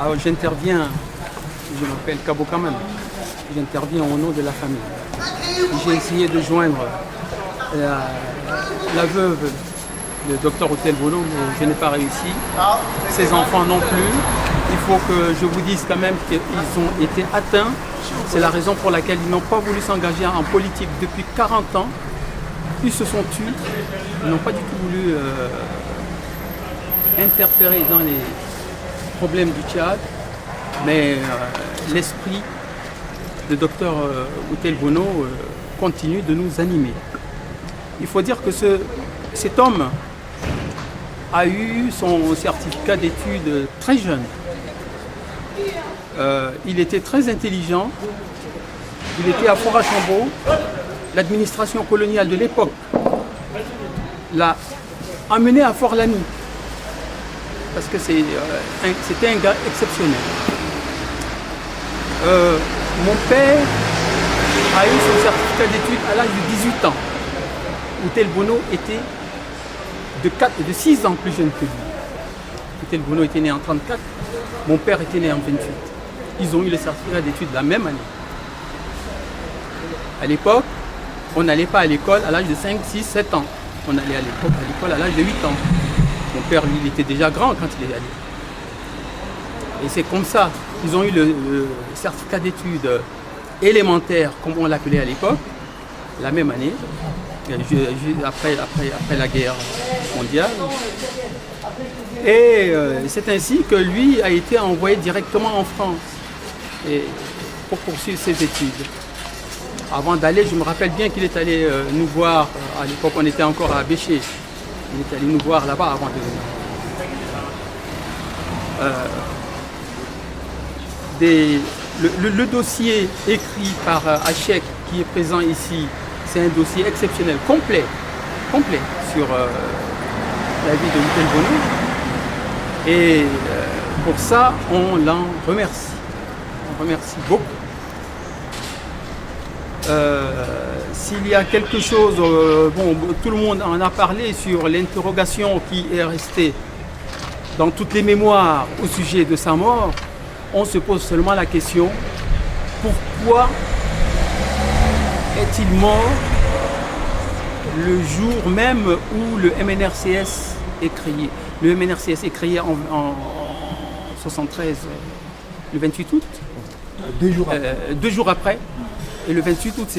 Alors j'interviens, je m'appelle Kabo Kamam, j'interviens au nom de la famille. J'ai essayé de joindre la veuve de Dr Houtel Bono, mais je n'ai pas réussi. Ses enfants non plus. Il faut que je vous dise quand même qu'ils ont été atteints. C'est la raison pour laquelle ils n'ont pas voulu s'engager en politique depuis 40 ans. Ils se sont tus. Ils n'ont pas du tout voulu interférer dans les problèmes du Tchad. Mais l'esprit de Dr Houtel Bono continue de nous animer. Il faut dire que cet homme a eu son certificat d'études très jeune. Il était très intelligent. Il était à Fort-Archambault. L'administration coloniale de l'époque l'a amené à Fort-Lamy parce que c'était un gars exceptionnel. Mon père a eu son certificat d'études à l'âge de 18 ans. Houtel Bono était de 6 ans plus jeune que lui. Houtel Bono était né en 1934, mon père était né en 1928. Ils ont eu le certificat d'études la même année. À l'époque, on n'allait pas à l'école à l'âge de 5, 6, 7 ans. On allait à l'école à l'âge de 8 ans. Mon père, lui, il était déjà grand quand il est allé. Et c'est comme ça. Ils ont eu le certificat d'études élémentaires, comme on l'appelait à l'époque, la même année, après la guerre mondiale. Et c'est ainsi que lui a été envoyé directement en France pour poursuivre ses études. Avant d'aller, je me rappelle bien qu'il est allé nous voir, à l'époque on était encore à Béché, il est allé nous voir là-bas avant de venir. Le dossier écrit par Hachek qui est présent ici, c'est un dossier exceptionnel, complet sur la vie de Houtel Bono. Et pour ça, on l'en remercie. On remercie beaucoup. S'il y a quelque chose, tout le monde en a parlé sur l'interrogation qui est restée dans toutes les mémoires au sujet de sa mort. On se pose seulement la question, pourquoi est-il mort le jour même où le MNRCS est créé? Le MNRCS est créé en 1973, le 28 août. 2 jours après. Et le 28 août,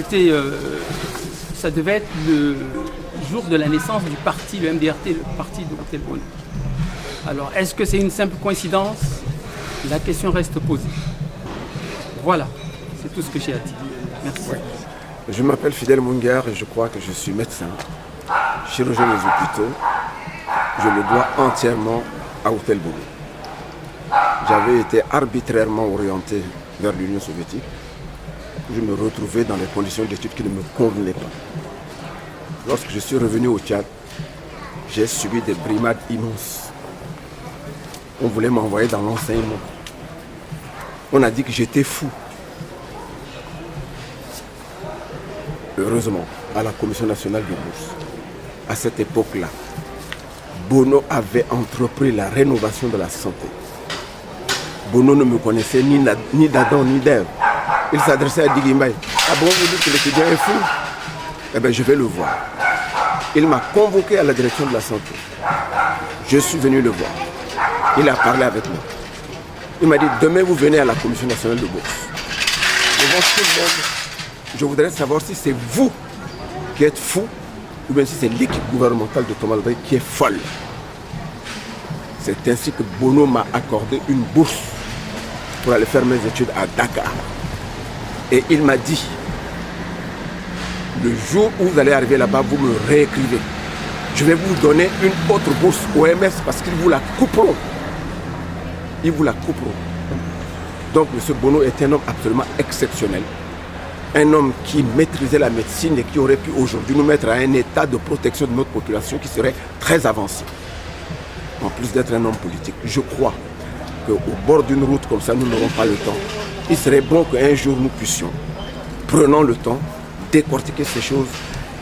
ça devait être le jour de la naissance du parti, le MDRT, le parti de Houtel Bono. Alors, est-ce que c'est une simple coïncidence? La question reste posée. Voilà, c'est tout ce que j'ai à dire. Merci. Oui. Je m'appelle Fidèle Mungar et je crois que je suis médecin, chirurgien des hôpitaux. Je le dois entièrement à Houtel Bono. J'avais été arbitrairement orienté vers l'Union soviétique. Je me retrouvais dans des conditions d'études qui ne me convenaient pas. Lorsque je suis revenu au Tchad, j'ai subi des brimades immenses. On voulait m'envoyer dans l'enseignement. On a dit que j'étais fou. Heureusement, à la Commission nationale de bourse, à cette époque-là, Bono avait entrepris la rénovation de la santé. Bono ne me connaissait ni d'Adam ni d'Ève. Il s'adressait à Digimbaï. Ah bon, vous dites que l'étudiant est fou? Eh bien, je vais le voir. Il m'a convoqué à la direction de la santé. Je suis venu le voir. Il a parlé avec moi. Il m'a dit, demain vous venez à la Commission nationale de bourse. Devant tout le monde, je voudrais savoir si c'est vous qui êtes fou ou bien si c'est l'équipe gouvernementale de Thomas Ndai qui est folle. C'est ainsi que Bono m'a accordé une bourse pour aller faire mes études à Dakar. Et il m'a dit, le jour où vous allez arriver là-bas, vous me réécrivez. Je vais vous donner une autre bourse OMS parce qu'ils vous la couperont. Ils vous la couperont. Donc M. Bono est un homme absolument exceptionnel. Un homme qui maîtrisait la médecine et qui aurait pu aujourd'hui nous mettre à un état de protection de notre population qui serait très avancé. En plus d'être un homme politique, je crois qu'au bord d'une route comme ça, nous n'aurons pas le temps. Il serait bon qu'un jour nous puissions, prenons le temps, décortiquer ces choses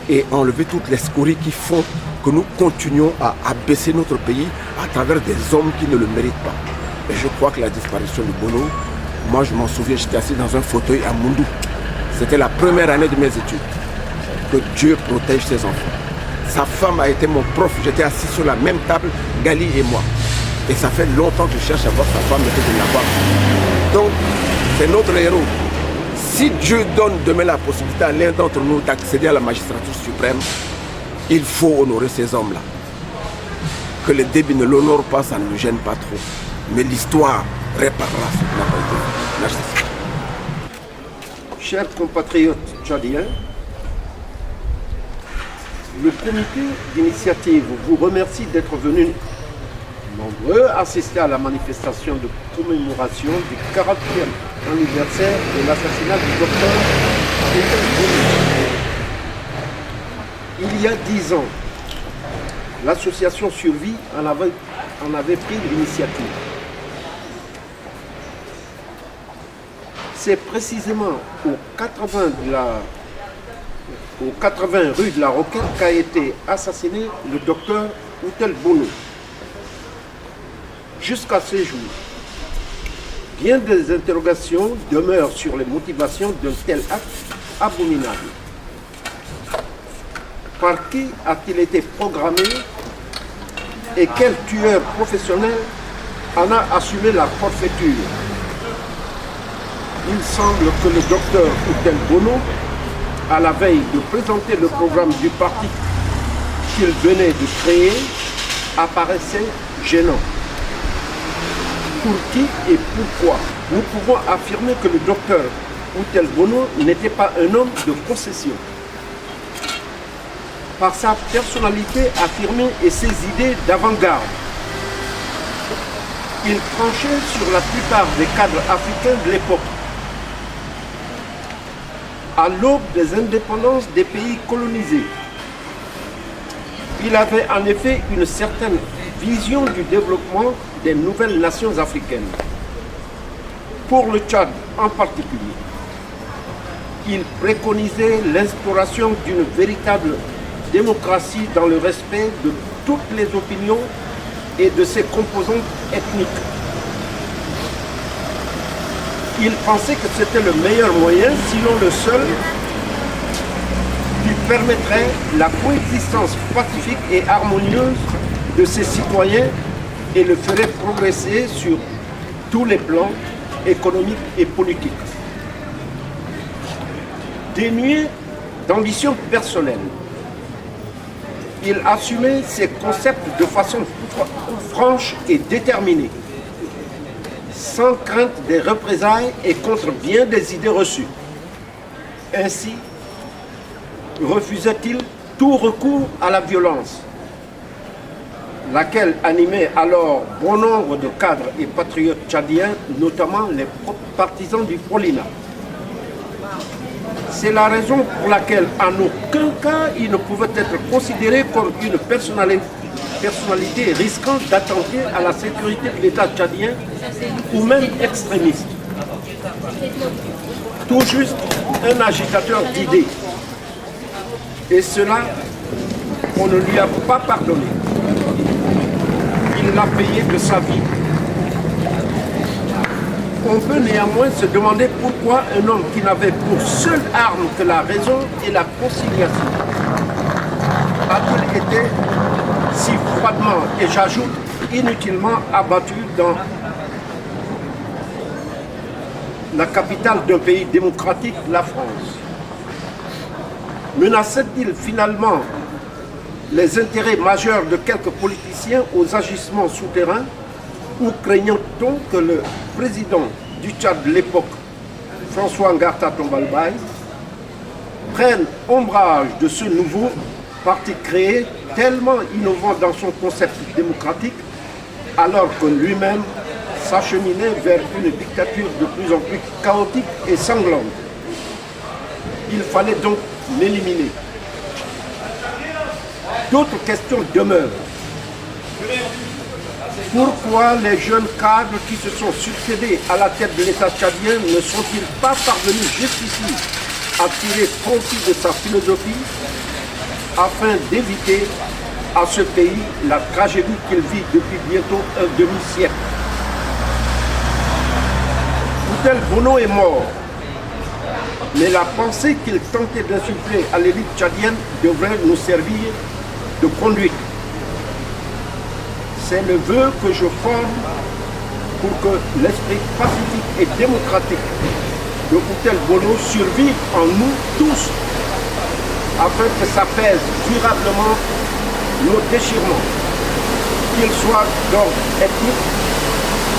et enlever toutes les scories qui font que nous continuons à abaisser notre pays à travers des hommes qui ne le méritent pas. Et je crois que la disparition de Bono, moi je m'en souviens, j'étais assis dans un fauteuil à Moundou. C'était la première année de mes études. Que Dieu protège ses enfants. Sa femme a été mon prof. J'étais assis sur la même table, Gali et moi. Et ça fait longtemps que je cherche à voir sa femme, mais que je ne la vois pas. Donc, c'est notre héros. Si Dieu donne demain la possibilité à l'un d'entre nous d'accéder à la magistrature suprême, il faut honorer ces hommes-là. Que les débits ne l'honorent pas, ça ne nous gêne pas trop. Mais l'histoire réparera ce qui n'a pas été fait. Merci. Chers compatriotes tchadiens, le comité d'initiative vous remercie d'être venus nombreux assister à la manifestation de commémoration du 40e anniversaire de l'assassinat du docteur Bono. Il y a 10 ans, l'association Survie en avait pris l'initiative. C'est précisément au 80 rue de la Roquette qu'a été assassiné le docteur Outel Bono. Jusqu'à ce jour, bien des interrogations demeurent sur les motivations d'un tel acte abominable. Par qui a-t-il été programmé et quel tueur professionnel en a assumé la forfaiture? Il semble que le docteur Outel Bono, à la veille de présenter le programme du parti qu'il venait de créer, apparaissait gênant. Pour qui et pourquoi? Nous pouvons affirmer que le docteur Outel Bono n'était pas un homme de concession. Par sa personnalité affirmée et ses idées d'avant-garde, il tranchait sur la plupart des cadres africains de l'époque. À l'aube des indépendances des pays colonisés, il avait en effet une certaine vision du développement des nouvelles nations africaines. Pour le Tchad en particulier, il préconisait l'instauration d'une véritable démocratie dans le respect de toutes les opinions et de ses composantes ethniques. Il pensait que c'était le meilleur moyen, sinon le seul, qui permettrait la coexistence pacifique et harmonieuse de ses citoyens et le ferait progresser sur tous les plans économiques et politiques. Dénué d'ambition personnelle, il assumait ses concepts de façon franche et déterminée, sans crainte des représailles et contre bien des idées reçues. Ainsi, refusait-il tout recours à la violence, laquelle animait alors bon nombre de cadres et patriotes tchadiens, notamment les partisans du Frolina. C'est la raison pour laquelle, en aucun cas, il ne pouvait être considéré comme une personnalité risquant d'attenter à la sécurité de l'État tchadien ou même extrémiste. Tout juste un agitateur d'idées. Et cela, on ne lui a pas pardonné. Il l'a payé de sa vie. On peut néanmoins se demander pourquoi un homme qui n'avait pour seule arme que la raison et la conciliation a-t-il été si froidement, et j'ajoute inutilement, abattu dans la capitale d'un pays démocratique, la France. Menaçait-il finalement les intérêts majeurs de quelques politiciens aux agissements souterrains, ou craignant-on que le président du Tchad de l'époque, François Ngarta Tombalbaye, prenne ombrage de ce nouveau parti créé, tellement innovant dans son concept démocratique, alors que lui-même s'acheminait vers une dictature de plus en plus chaotique et sanglante? Il fallait donc l'éliminer. D'autres questions demeurent. Pourquoi les jeunes cadres qui se sont succédés à la tête de l'État tchadien ne sont-ils pas parvenus jusqu'ici à tirer profit de sa philosophie afin d'éviter à ce pays la tragédie qu'il vit depuis bientôt un demi-siècle? Koutel Bono est mort, mais la pensée qu'il tentait d'insuffler à l'élite tchadienne devrait nous servir de conduite. C'est le vœu que je forme pour que l'esprit pacifique et démocratique de Koutel Bono survive en nous tous, afin que ça pèse durablement nos déchirements, qu'ils soient d'ordre ethnique,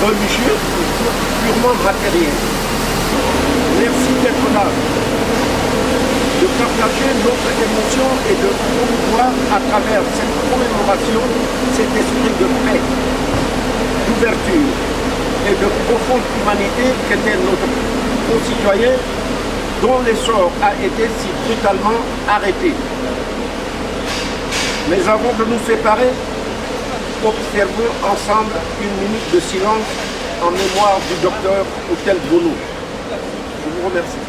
religieux ou purement matériel. Merci d'être là, de partager notre émotion et de promouvoir à travers cette commémoration cet esprit de paix, d'ouverture et de profonde humanité qu'était notre concitoyen dont l'essor a été si brutalement arrêté. Mais avant de nous séparer, observons ensemble une minute de silence en mémoire du docteur Koutel Bono. Je vous remercie.